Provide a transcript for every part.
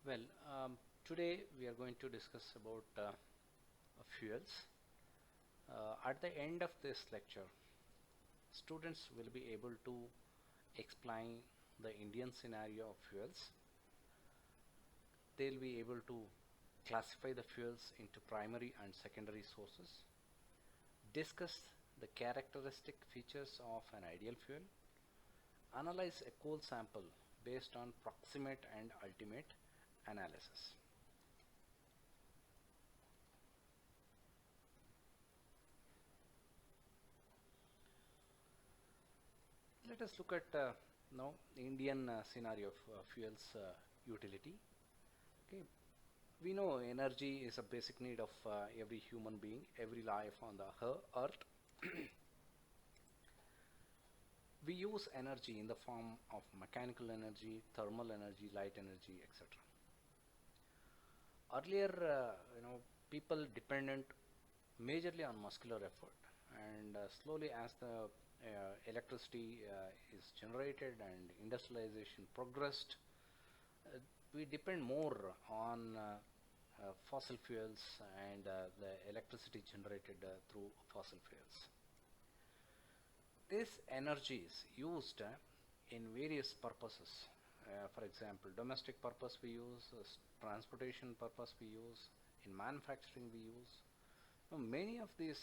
Well, today we are going to discuss about fuels. At the end of this lecture, students will be able to explain the Indian scenario of fuels. They'll be able to classify the fuels into primary and secondary sources, discuss the characteristic features of an ideal fuel, analyze a coal sample based on proximate and ultimate analysis. Let us look at now the Indian scenario of fuels utility. Okay, we know energy is a basic need of every human being, every life on the earth. We use energy in the form of mechanical energy, thermal energy, light energy, etc. Earlier, people dependent majorly on muscular effort, and slowly as the electricity is generated and industrialization progressed, we depend more on fossil fuels and the electricity generated through fossil fuels. This energy is used in various purposes. For example, domestic purpose we use, transportation purpose we use, in manufacturing we use. Now, many of these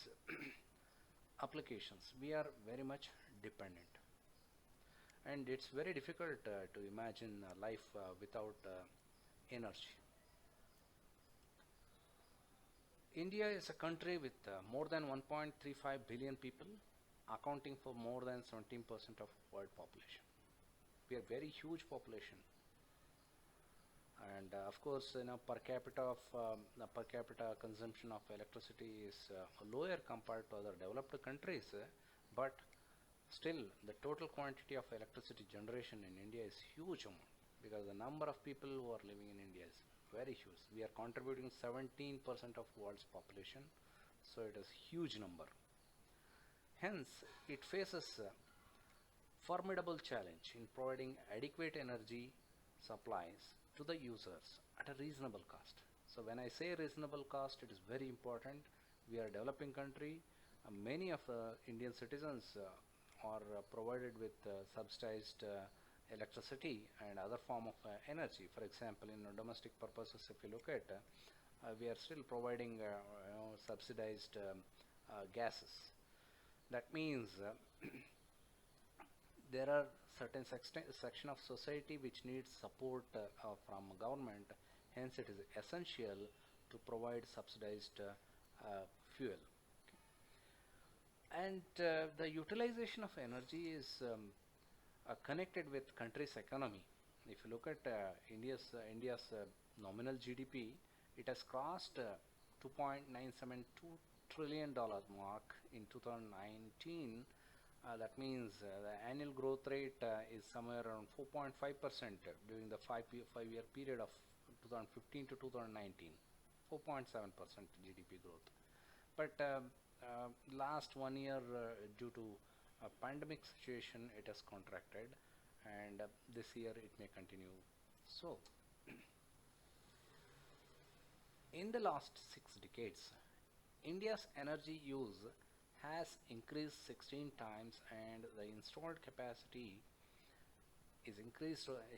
applications we are very much dependent, and it's very difficult to imagine life without energy. India is a country with more than 1.35 billion people, accounting for more than 17% of world population. We are very huge population, and of course, the per capita consumption of electricity is lower compared to other developed countries, but still the total quantity of electricity generation in India is huge amount, because the number of people who are living in India is very huge. We are contributing 17% of world's population, so it is huge number. Hence, it faces a formidable challenge in providing adequate energy supplies to the users at a reasonable cost. So when I say reasonable cost, it is very important. We are a developing country. Many of Indian citizens are provided with subsidized electricity and other form of energy. For example, in domestic purposes, if you look at, we are still providing subsidized gases. That means there are certain section of society which needs support from government. Hence, it is essential to provide subsidized fuel. And the utilization of energy is connected with country's economy. If you look at India's nominal GDP, it has crossed $2.972 trillion mark in 2019. That means the annual growth rate is somewhere around 4.5% during the five-year period of 2015 to 2019, 4.7% GDP growth. But last 1 year, due to a pandemic situation, it has contracted, and this year it may continue. So, in the last 6 decades, India's energy use has increased 16 times, and the installed capacity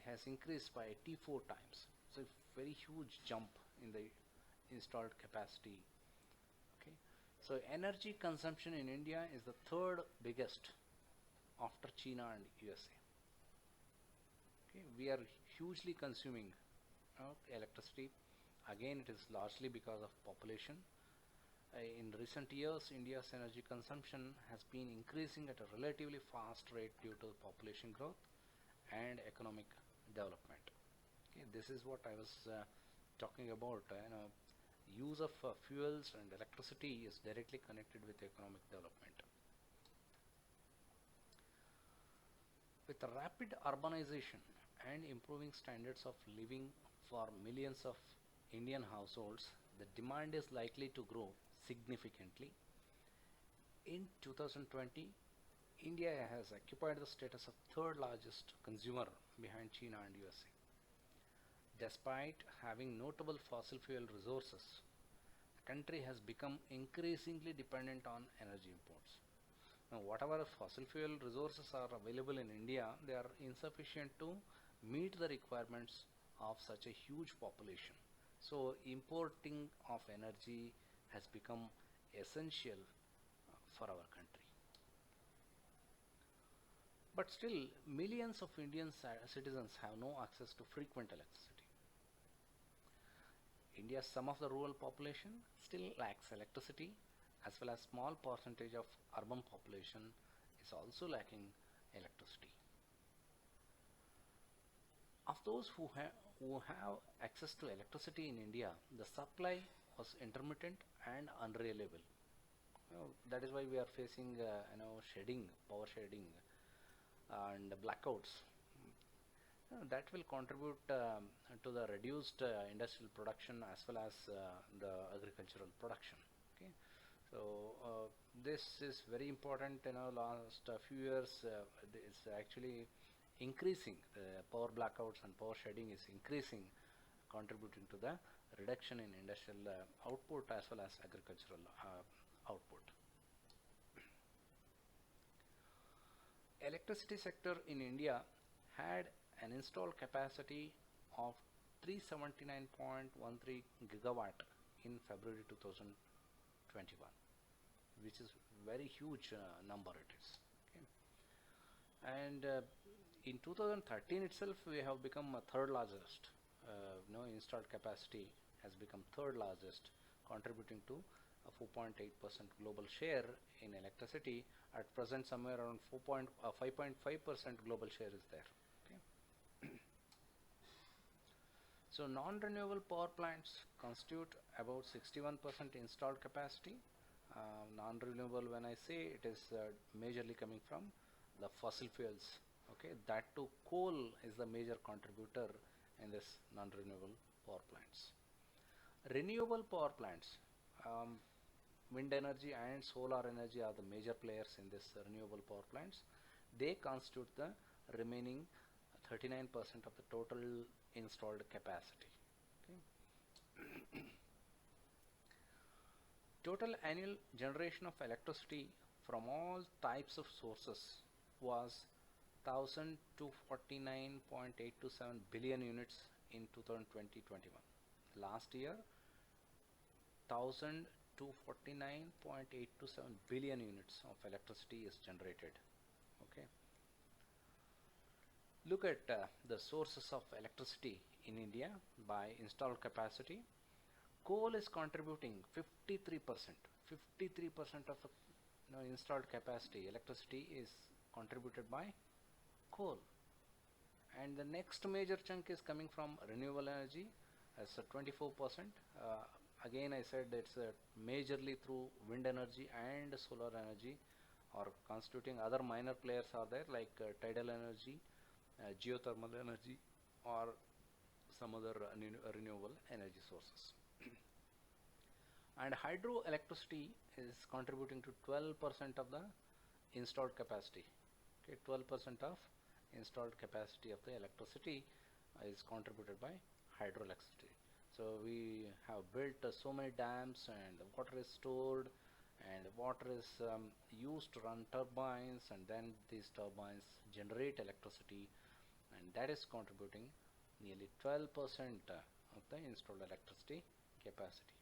has increased by 84 times. So very huge jump in the installed capacity. Okay, so energy consumption in India is the third biggest after China and USA. Okay, we are hugely consuming electricity. Again, it is largely because of population. In recent years, India's energy consumption has been increasing at a relatively fast rate due to population growth and economic development. Okay, this is what I was talking about. Use of fuels and electricity is directly connected with economic development. With the rapid urbanization and improving standards of living for millions of Indian households, the demand is likely to grow significantly. In 2020, India has occupied the status of third largest consumer behind China and USA. Despite having notable fossil fuel resources, the country has become increasingly dependent on energy imports. Now, whatever fossil fuel resources are available in India, they are insufficient to meet the requirements of such a huge population. So, importing of energy has become essential for our country. But still, millions of Indian citizens have no access to frequent electricity. India's some of the rural population still lacks electricity, as well as small percentage of urban population is also lacking electricity. Of those who have access to electricity in India, the supply was intermittent and unreliable. That is why we are facing shedding, power shedding, and blackouts. That will contribute to the reduced industrial production as well as the agricultural production. Okay, so this is very important. Last few years, it's actually increasing. The power blackouts and power shedding is increasing, contributing to the reduction in industrial output as well as agricultural output. Electricity sector in India had an installed capacity of 379.13 gigawatt in February 2021, which is very huge number it is. Okay. And in 2013 itself, we have become third largest. Installed capacity has become third largest, contributing to a 4.8% global share in electricity. At present, somewhere around 5.5% global share is there. Okay. So non-renewable power plants constitute about 61% installed capacity. Non-renewable, when I say, it is majorly coming from the fossil fuels. Okay, that too, coal is the major contributor in this non-renewable power plants. Renewable power plants, wind energy and solar energy are the major players in this renewable power plants. They constitute the remaining 39% of the total installed capacity. Okay. Total annual generation of electricity from all types of sources was 1,249.827 billion units in 2020-21. Last year, 1,249.827 billion units of electricity is generated. Okay. Look at the sources of electricity in India by installed capacity. Coal is contributing 53%. 53% of the installed capacity electricity is contributed by coal. And the next major chunk is coming from renewable energy as 24%. Again, I said it's majorly through wind energy and solar energy, or constituting other minor players are there like tidal energy, geothermal energy, or some other renewable energy sources. And hydroelectricity is contributing to 12% of the installed capacity. Okay, 12% of installed capacity of the electricity is contributed by hydroelectricity. So we have built so many dams, and the water is stored, and water is used to run turbines, and then these turbines generate electricity, and that is contributing nearly 12% of the installed electricity capacity.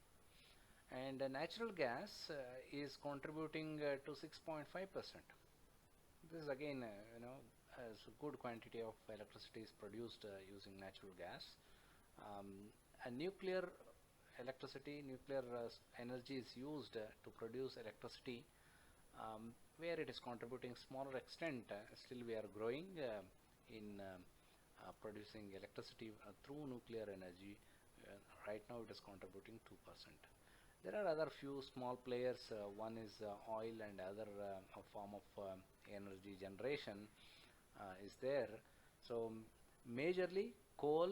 And natural gas is contributing to 6.5%. This is again, as a good quantity of electricity is produced using natural gas. A nuclear electricity, nuclear energy is used to produce electricity, where it is contributing smaller extent. Still we are growing in producing electricity through nuclear energy. Right now it is contributing 2%. There are other few small players. One is oil, and other form of energy generation is there. So majorly coal,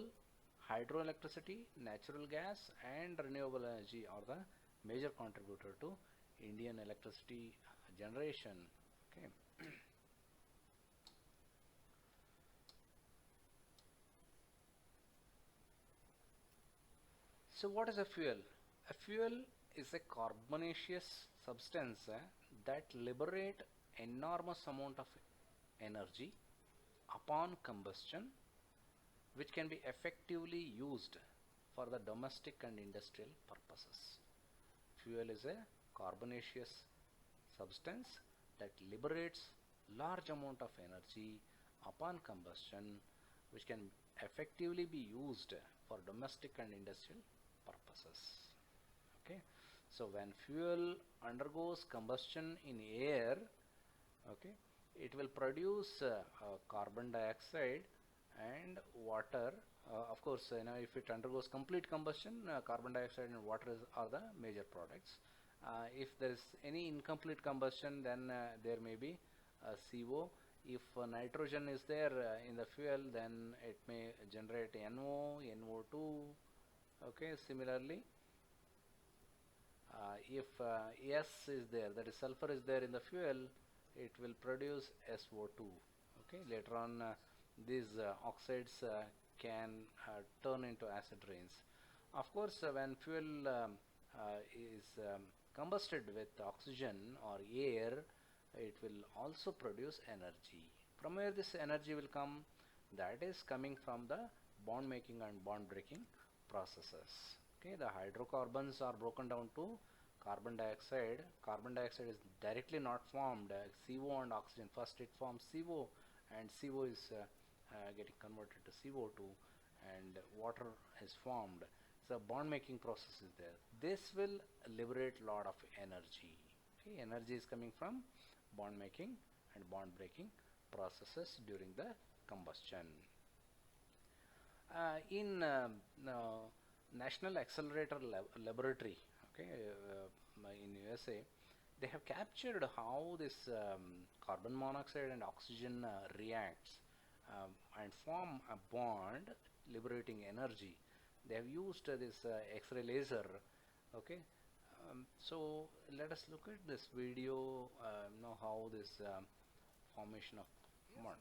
hydroelectricity, natural gas, and renewable energy are the major contributor to Indian electricity generation. Okay. So what is a fuel? A fuel is a carbonaceous substance that liberate enormous amount of energy upon combustion, which can be effectively used for the domestic and industrial purposes. Fuel is a carbonaceous substance that liberates large amount of energy upon combustion, which can effectively be used for domestic and industrial purposes. Okay, so when fuel undergoes combustion in air, okay, it will produce carbon dioxide and water. Of course, if it undergoes complete combustion, carbon dioxide and water are the major products. If there is any incomplete combustion, then there may be CO. If nitrogen is there in the fuel, then it may generate NO, NO2. Okay, similarly, if S is there, that is sulfur is there in the fuel, it will produce SO2. Okay, later on these oxides can turn into acid rains. Of course, when fuel is combusted with oxygen or air, it will also produce energy. From where this energy will come? That is coming from the bond making and bond breaking processes. Okay, the hydrocarbons are broken down to carbon dioxide. Carbon dioxide is directly not formed. CO and oxygen. First it forms CO, and CO is getting converted to CO2, and water is formed. So bond making process is there. This will liberate lot of energy. Okay, energy is coming from bond making and bond breaking processes during the combustion. In National Accelerator Laboratory, okay, in USA, they have captured how this carbon monoxide and oxygen reacts and form a bond, liberating energy. They have used this X-ray laser. Okay, so let us look at this video. Know how this formation of bond.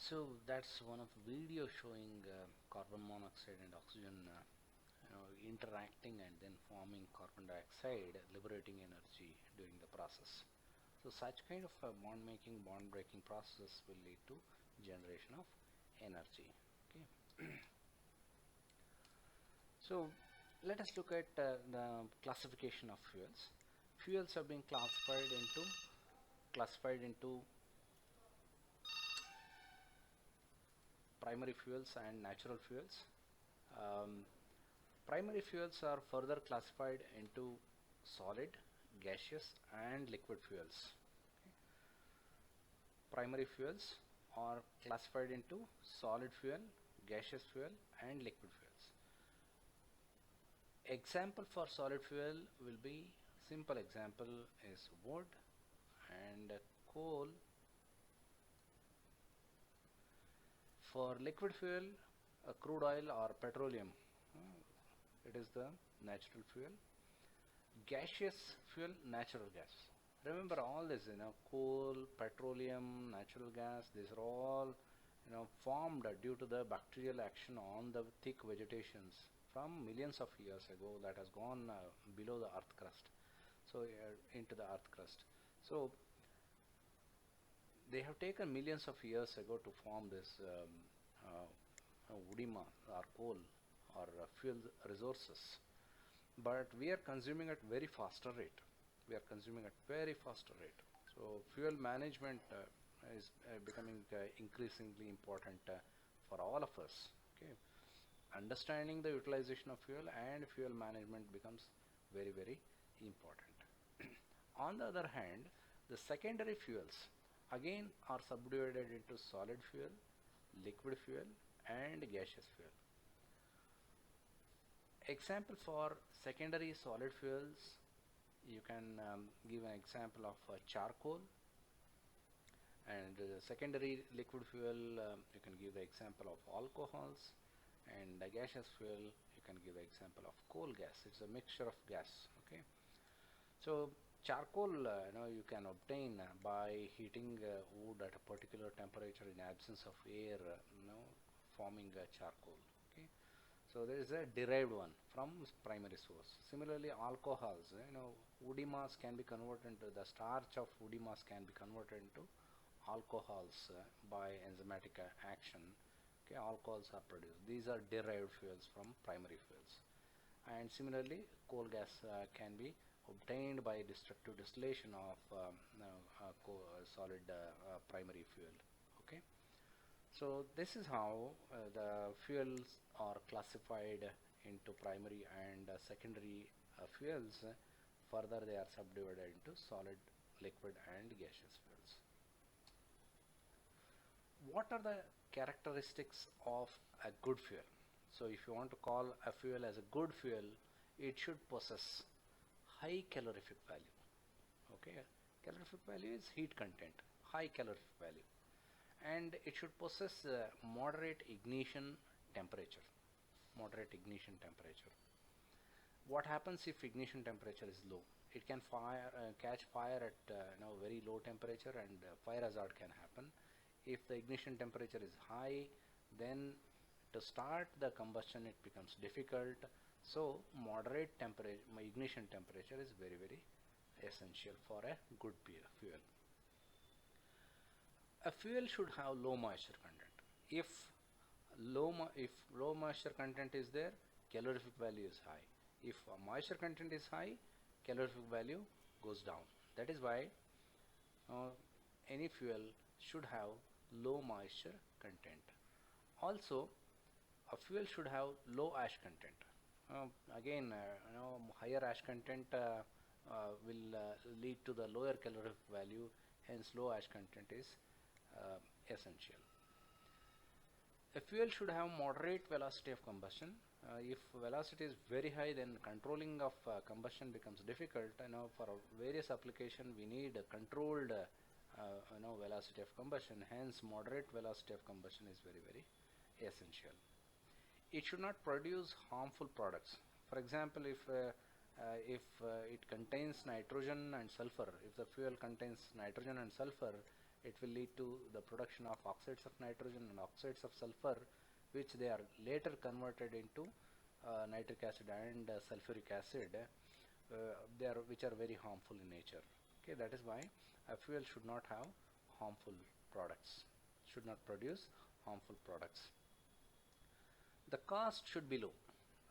So that's one of the videos showing carbon monoxide and oxygen interacting and then forming carbon dioxide, liberating energy during the process. So such kind of bond making, bond breaking process will lead to generation of energy. Okay. So let us look at the classification of fuels. Fuels have been classified into primary fuels and natural fuels. Um, Primary fuels are further classified into solid, gaseous and liquid fuels. Primary fuels are classified into solid fuel, gaseous fuel and liquid fuels. Example for solid fuel will be, simple example is wood and coal. For liquid fuel, crude oil or petroleum, it is the natural fuel. Gaseous fuel, natural gas. Remember all this, coal, petroleum, natural gas, these are all formed due to the bacterial action on the thick vegetations from millions of years ago that has gone below the earth crust, so into the earth crust. So they have taken millions of years ago to form this woody mass or coal or fuel resources, but we are consuming at very faster rate. So fuel management is becoming increasingly important for all of us. Okay, understanding the utilization of fuel and fuel management becomes very, very important. On the other hand, the secondary fuels again are subdivided into solid fuel, liquid fuel and gaseous fuel. Example for secondary solid fuels, you can give an example of charcoal, and secondary liquid fuel, you can give the example of alcohols, and the gaseous fuel you can give the example of coal gas. It's a mixture of gas. Okay, so charcoal you can obtain by heating wood at a particular temperature in absence of air, forming charcoal. Okay, so there is a derived one from primary source. Similarly, alcohols, woody mass can be converted into the starch of woody mass can be converted into alcohols by enzymatic action. Okay, alcohols are produced. These are derived fuels from primary fuels. And similarly, coal gas can be obtained by destructive distillation of solid primary fuel. Okay, so this is how the fuels are classified into primary and secondary fuels. Further, they are subdivided into solid, liquid and gaseous fuels. What are the characteristics of a good fuel? So if you want to call a fuel as a good fuel, it should possess high calorific value. Okay, calorific value is heat content, high calorific value, and it should possess moderate ignition temperature. What happens if ignition temperature is low? It can catch fire at very low temperature, and fire hazard can happen. If the ignition temperature is high, then to start the combustion it becomes difficult. So moderate ignition temperature is very, very essential for a good fuel. A fuel should have low moisture content. If low moisture content is there, calorific value is high. If moisture content is high, calorific value goes down. That is why any fuel should have low moisture content. Also, a fuel should have low ash content. Again, higher ash content will lead to the lower calorific value. Hence, low ash content is essential. A fuel should have moderate velocity of combustion. If velocity is very high, then controlling of combustion becomes difficult. For various application, we need a controlled velocity of combustion. Hence, moderate velocity of combustion is very, very essential. It should not produce harmful products. For example, if it contains nitrogen and sulfur, if the fuel contains nitrogen and sulfur, it will lead to the production of oxides of nitrogen and oxides of sulfur, which they are later converted into nitric acid and sulfuric acid, which are very harmful in nature. Okay, that is why a fuel should not have harmful products, should not produce harmful products. The cost should be low.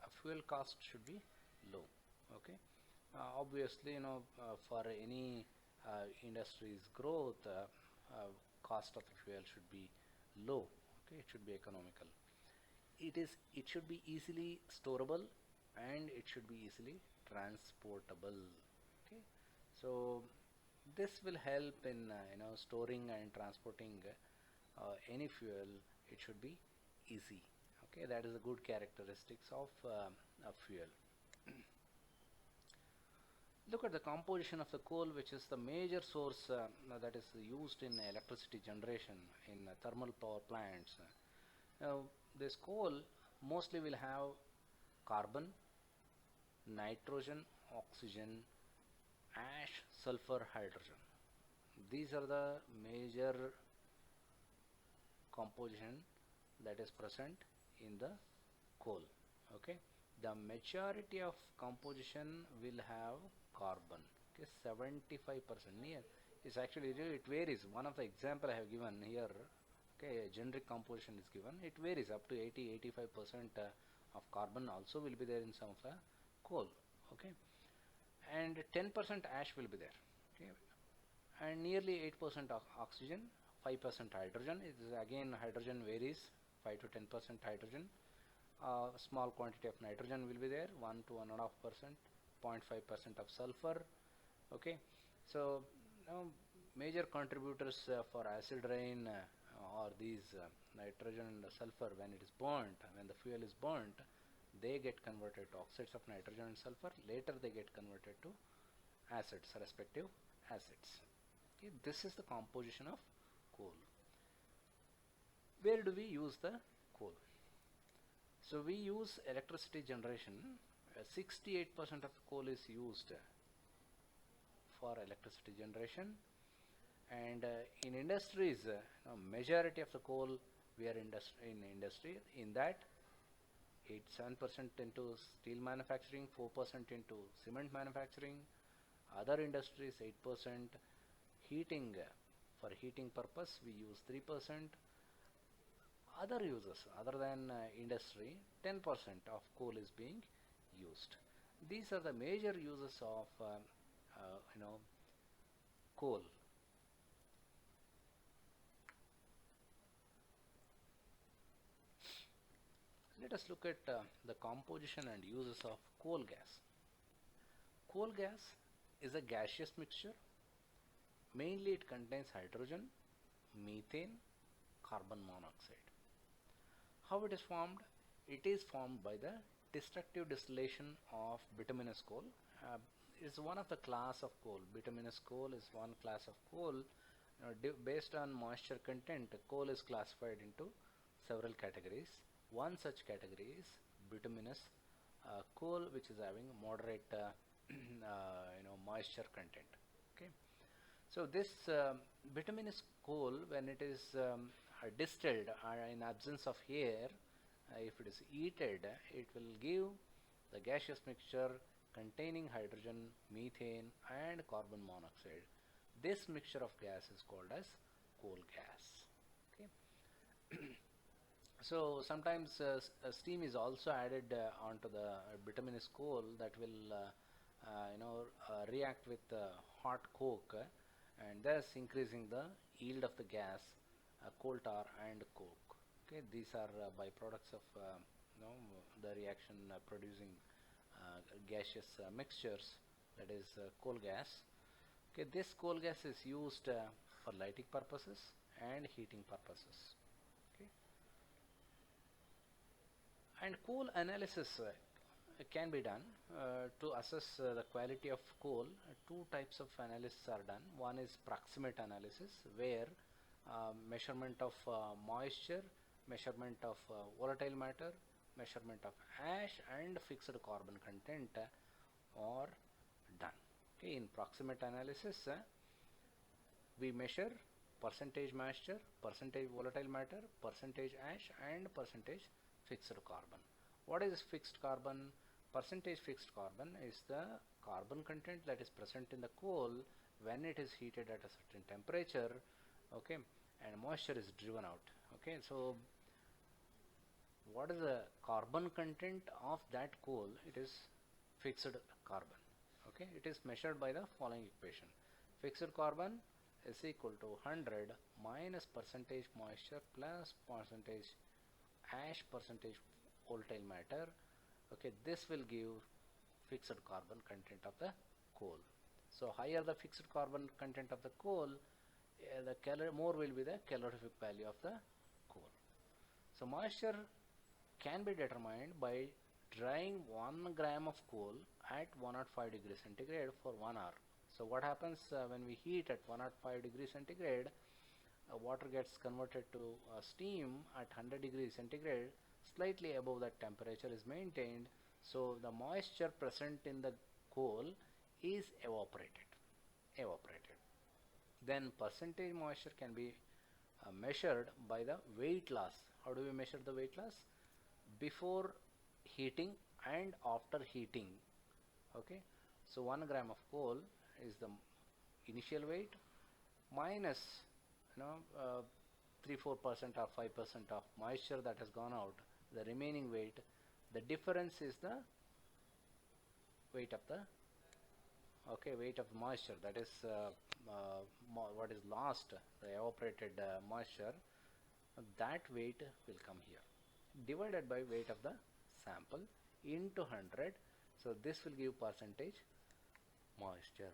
A fuel cost should be low. Okay, obviously, for any industry's growth, cost of the fuel should be low. Okay, it should be economical. It should be easily storable, and it should be easily transportable. Okay, so this will help in storing and transporting any fuel. It should be easy. Okay, that is the good characteristics of a fuel. Look at the composition of the coal, which is the major source that is used in electricity generation in thermal power plants. Now, this coal mostly will have carbon, nitrogen, oxygen, ash, sulfur, hydrogen. These are the major composition that is present in the coal. Okay, the majority of composition will have carbon. Okay, 75% near is actually, it varies. One of the example I have given here, okay, generic composition is given. It varies up to 80-85% of carbon also will be there in some of the coal. Okay, and 10% ash will be there. Okay, and nearly 8% of oxygen, 5% hydrogen. It is again, hydrogen varies, 5 to 10% hydrogen. Small quantity of nitrogen will be there, 1 to 1.5%, 0.5% of sulfur. Okay, so now major contributors for acid rain are these nitrogen and sulfur. When it is burnt, when the fuel is burnt, they get converted to oxides of nitrogen and sulfur. Later they get converted to acids, respective acids. Okay, this is the composition of coal. Where do we use the coal? So we use electricity generation. 68% of coal is used for electricity generation, and in industries, majority of the coal we are in industry. In that, 7% into steel manufacturing, 4% into cement manufacturing, other industries 8%, heating, for heating purpose we use 3%, other uses other than industry 10% of coal is being used. These are the major uses of coal. Let us look at the composition and uses of coal gas. Coal gas is a gaseous mixture. Mainly it contains hydrogen, methane, carbon monoxide. How it is formed? It is formed by the destructive distillation of bituminous coal. It is one of the class of coal. Bituminous coal is one class of coal. Based on moisture content, coal is classified into several categories. One such category is bituminous coal, which is having moderate moisture content. Okay, so this bituminous coal, when it is distilled in absence of air, if it is heated, it will give the gaseous mixture containing hydrogen, methane, and carbon monoxide. This mixture of gas is called as coal gas. Okay. So sometimes steam is also added onto the bituminous coal that will react with hot coke, and thus increasing the yield of the gas, coal tar and coke. Okay, these are byproducts of the reaction producing gaseous mixtures, that is coal gas. Okay, this coal gas is used for lighting purposes and heating purposes. Okay, and coal analysis can be done to assess the quality of coal. Two types of analysis are done. One is proximate analysis, where measurement of moisture, measurement of volatile matter, measurement of ash and fixed carbon content are done. Okay, in proximate analysis, we measure percentage moisture, percentage volatile matter, percentage ash, and percentage fixed carbon. What is fixed carbon? Percentage fixed carbon is the carbon content that is present in the coal when it is heated at a certain temperature, okay, and moisture is driven out. Okay, so what is the carbon content of that coal? It is fixed carbon. Okay, it is measured by the following equation. Fixed carbon is equal to 100 minus percentage moisture plus percentage ash percentage volatile matter. Okay, this will give fixed carbon content of the coal. So higher the fixed carbon content of the coal, the more will be the calorific value of the coal. So moisture can be determined by drying 1 gram of coal at 105 degrees centigrade for 1 hour. So what happens when we heat at 105 degrees centigrade, water gets converted to steam at 100 degrees centigrade. Slightly above that temperature is maintained, so the moisture present in the coal is evaporated. Then percentage moisture can be measured by the weight loss. How do we measure the weight loss? Before heating and after heating. Okay, so 1 gram of coal is the initial weight minus 3-4% or 5% of moisture that has gone out, the remaining weight. The difference is the weight of the weight of moisture, that is what is lost, the evaporated moisture. That weight will come here, divided by weight of the sample into 100. So this will give percentage moisture.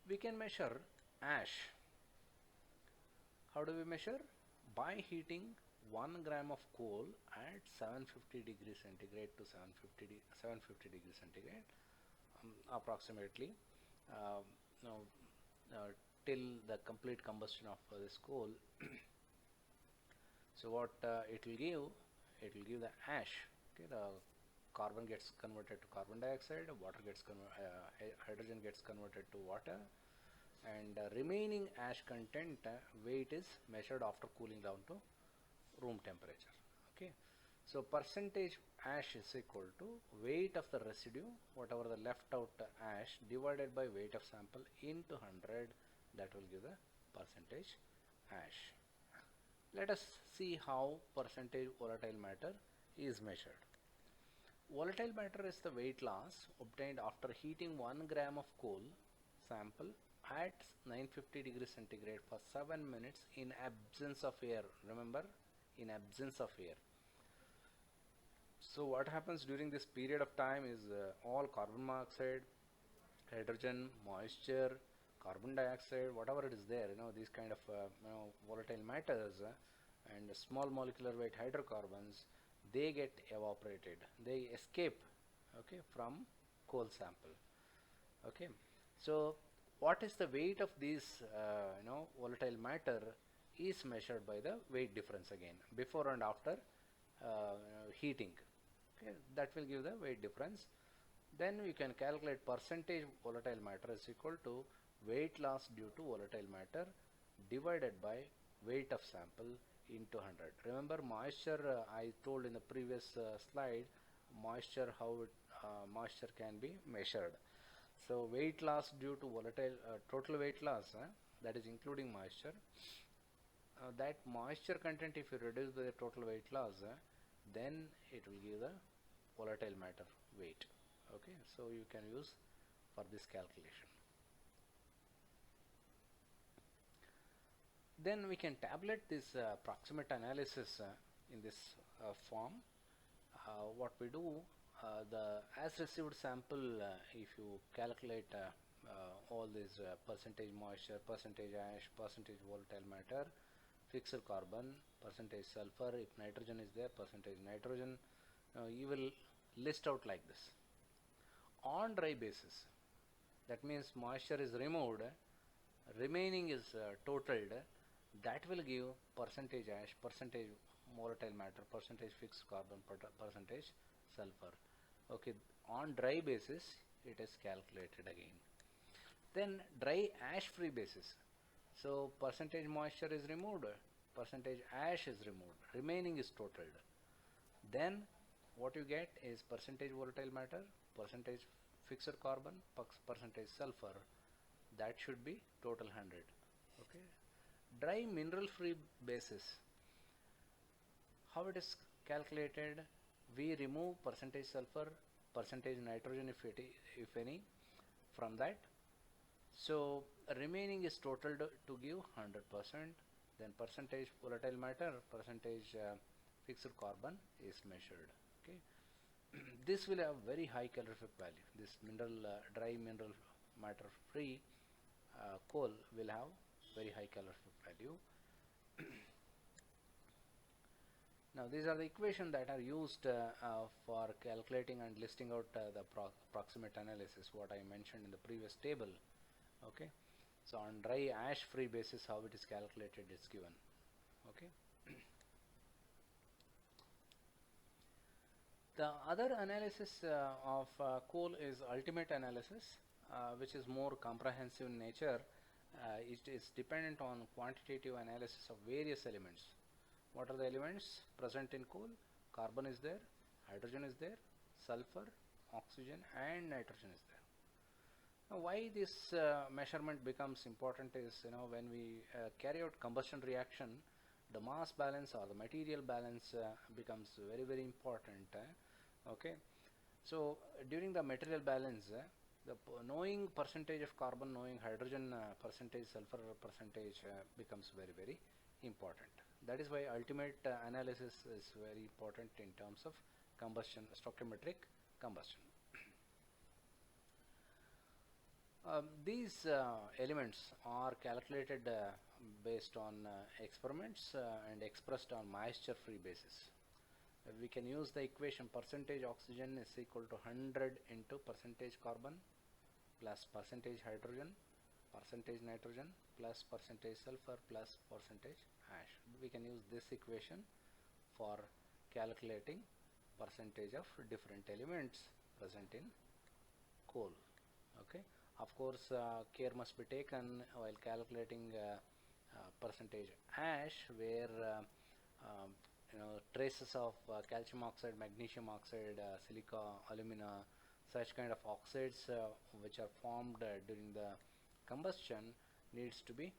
We can measure ash. How do we measure? By heating 1 gram of coal at 750 degrees centigrade to 750 degrees centigrade, approximately till the complete combustion of this coal. So what it will give the ash. Okay, the carbon gets converted to carbon dioxide, hydrogen gets converted to water, and remaining ash content weight is measured after cooling down to room temperature. Okay, so percentage ash is equal to weight of the residue, whatever the left out ash, divided by weight of sample into 100. That will give the percentage ash. Let us see how percentage volatile matter is measured. Volatile matter is the weight loss obtained after heating 1 gram of coal sample at 950 degrees centigrade for 7 minutes in absence of air. Remember, in absence of air. So what happens during this period of time is all carbon monoxide, hydrogen, moisture, carbon dioxide, whatever it is there, these kind of volatile matters and small molecular weight hydrocarbons, they get evaporated, they escape, okay, from coal sample. Okay, so what is the weight of these volatile matter is measured by the weight difference again, before and after heating. Okay, that will give the weight difference. Then we can calculate percentage volatile matter is equal to weight loss due to volatile matter divided by weight of sample into 100. Remember moisture, I told in the previous slide, moisture, how moisture can be measured. So weight loss due to volatile, total weight loss, that is including moisture. That moisture content, if you reduce the total weight loss, then it will give the volatile matter weight. Okay, so you can use for this calculation. Then we can tabulate this proximate analysis in this form. What we do, the as received sample, if you calculate all these percentage moisture, percentage ash, percentage volatile matter, fixed carbon, percentage sulfur, if nitrogen is there, percentage nitrogen, you will list out like this. On dry basis, that means moisture is removed, remaining is totaled, that will give percentage ash, percentage volatile matter, percentage fixed carbon, percentage sulfur. Okay, on dry basis it is calculated again. Then dry ash free basis. So percentage moisture is removed, percentage ash is removed, remaining is totaled. Then what you get is percentage volatile matter, percentage fixed carbon, percentage sulfur. That should be total 100. Okay. Dry mineral free basis. How it is calculated? We remove percentage sulfur, percentage nitrogen if any from that. So remaining is totaled to give 100%. Then percentage volatile matter, percentage fixed carbon is measured. Okay. This will have very high calorific value. This dry mineral matter free coal will have very high calorific value. Now these are the equations that are used for calculating and listing out the proximate analysis, what I mentioned in the previous table. Okay, so on dry ash free basis, how it is calculated is given. Okay. The other analysis of coal is ultimate analysis, which is more comprehensive in nature. It is dependent on quantitative analysis of various elements. What are the elements present in coal? Carbon is there, hydrogen is there, sulfur, oxygen and nitrogen is there. Now why this measurement becomes important is, when we carry out combustion reaction, the mass balance or the material balance becomes very, very important. Okay, so during the material balance, knowing percentage of carbon, knowing hydrogen percentage, sulfur percentage becomes very, very important. That is why ultimate analysis is very important in terms of combustion, stoichiometric combustion. These elements are calculated based on experiments and expressed on moisture free basis. We can use the equation percentage oxygen is equal to 100 into percentage carbon plus percentage hydrogen, percentage nitrogen plus percentage sulfur plus percentage ash. We can use this equation for calculating percentage of different elements present in coal. Okay. Of course, care must be taken while calculating percentage ash, where traces of calcium oxide, magnesium oxide, silica, alumina, such kind of oxides which are formed during the combustion needs to be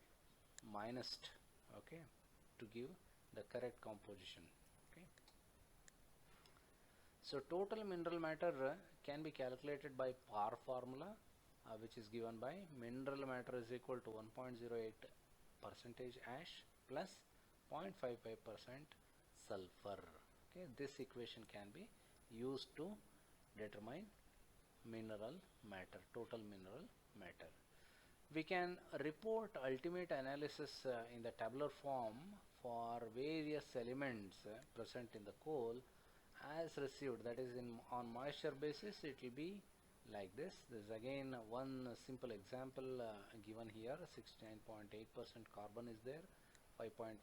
minused, okay, to give the correct composition. Okay. So total mineral matter can be calculated by PAR formula, which is given by mineral matter is equal to 1.08 percentage ash plus 0.55% sulfur. Okay, this equation can be used to determine mineral matter, total mineral matter. We can report ultimate analysis in the tabular form for various elements present in the coal as received. That is, on moisture basis it will be like this. This is again one simple example given here. 69.8% carbon is there, 5.1%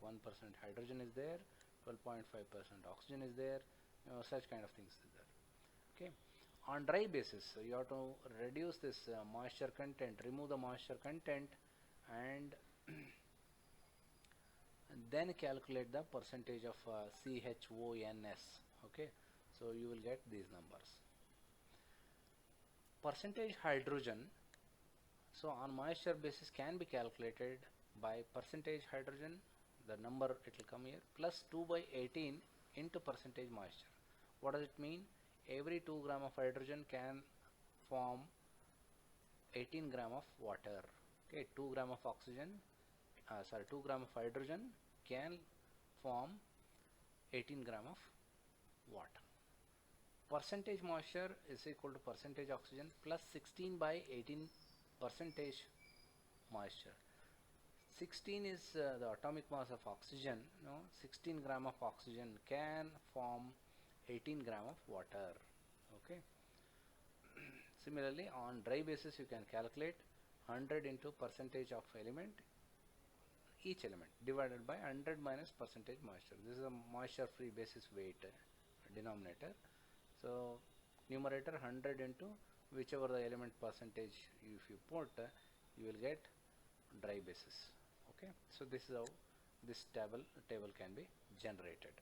hydrogen is there, 12.5% oxygen is there, such kind of things is there. Okay. On dry basis, so you have to reduce this moisture content, remove the moisture content, and then calculate the percentage of CHONS. Okay, so you will get these numbers. Percentage hydrogen, so on moisture basis can be calculated by percentage hydrogen, the number it will come here, plus 2 by 18 into percentage moisture. What does it mean? Every 2 gram of hydrogen can form 18 gram of water. Okay, 2 gram of oxygen, 2 gram of hydrogen can form 18 gram of water. Percentage moisture is equal to percentage oxygen plus 16 by 18 percentage moisture. 16 is the atomic mass of oxygen. 16 gram of oxygen can form 18 gram of water. Okay. Similarly, on dry basis you can calculate 100 into percentage of element, each element, divided by 100 minus percentage moisture. This is a moisture free basis weight denominator. So numerator 100 into whichever the element percentage if you put, you will get dry bases. Okay, so this is how this table can be generated.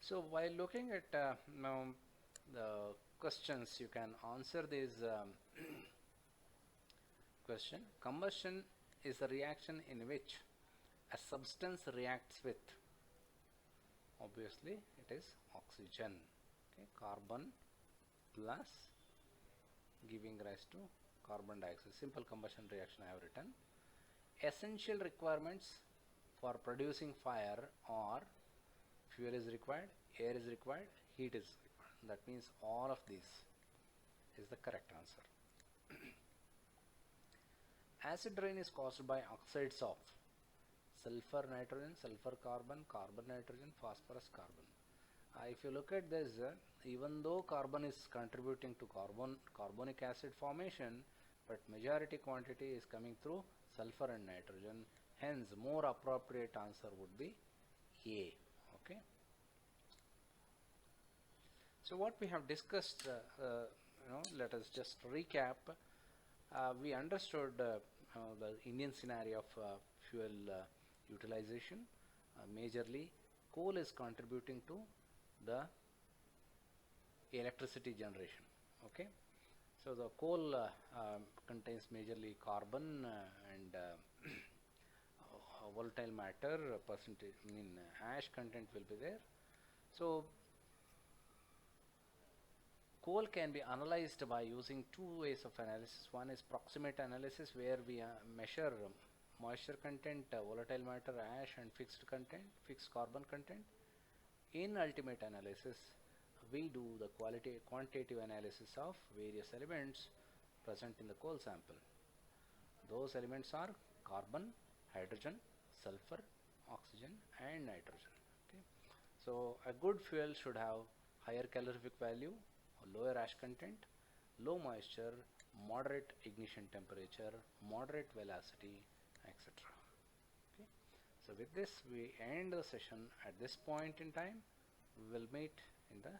So while looking at now the questions, you can answer this question. Combustion is a reaction in which a substance reacts with, obviously it is oxygen, okay, carbon plus giving rise to carbon dioxide. Simple combustion reaction I have written. Essential requirements for producing fire are fuel is required, air is required, heat is required. That means all of these is the correct answer. Acid rain is caused by oxides of sulfur nitrogen, sulfur carbon, carbon nitrogen, phosphorus carbon. If you look at this, even though carbon is contributing to carbonic acid formation, but majority quantity is coming through sulfur and nitrogen. Hence, more appropriate answer would be A. Okay. So what we have discussed, let us just recap. We understood the Indian scenario of fuel utilization. Majorly, coal is contributing to the electricity generation. Okay, so the coal contains majorly carbon and volatile matter percentage. Ash content will be there. So coal can be analyzed by using two ways of analysis. One is proximate analysis, where we measure moisture content, volatile matter, ash, and fixed carbon content. In ultimate analysis, we do the quantitative analysis of various elements present in the coal sample. Those elements are carbon, hydrogen, sulfur, oxygen, and nitrogen. Okay. So a good fuel should have higher calorific value, lower ash content, low moisture, moderate ignition temperature, moderate velocity, etc. Okay. So with this, we end the session at this point in time. We will meet in the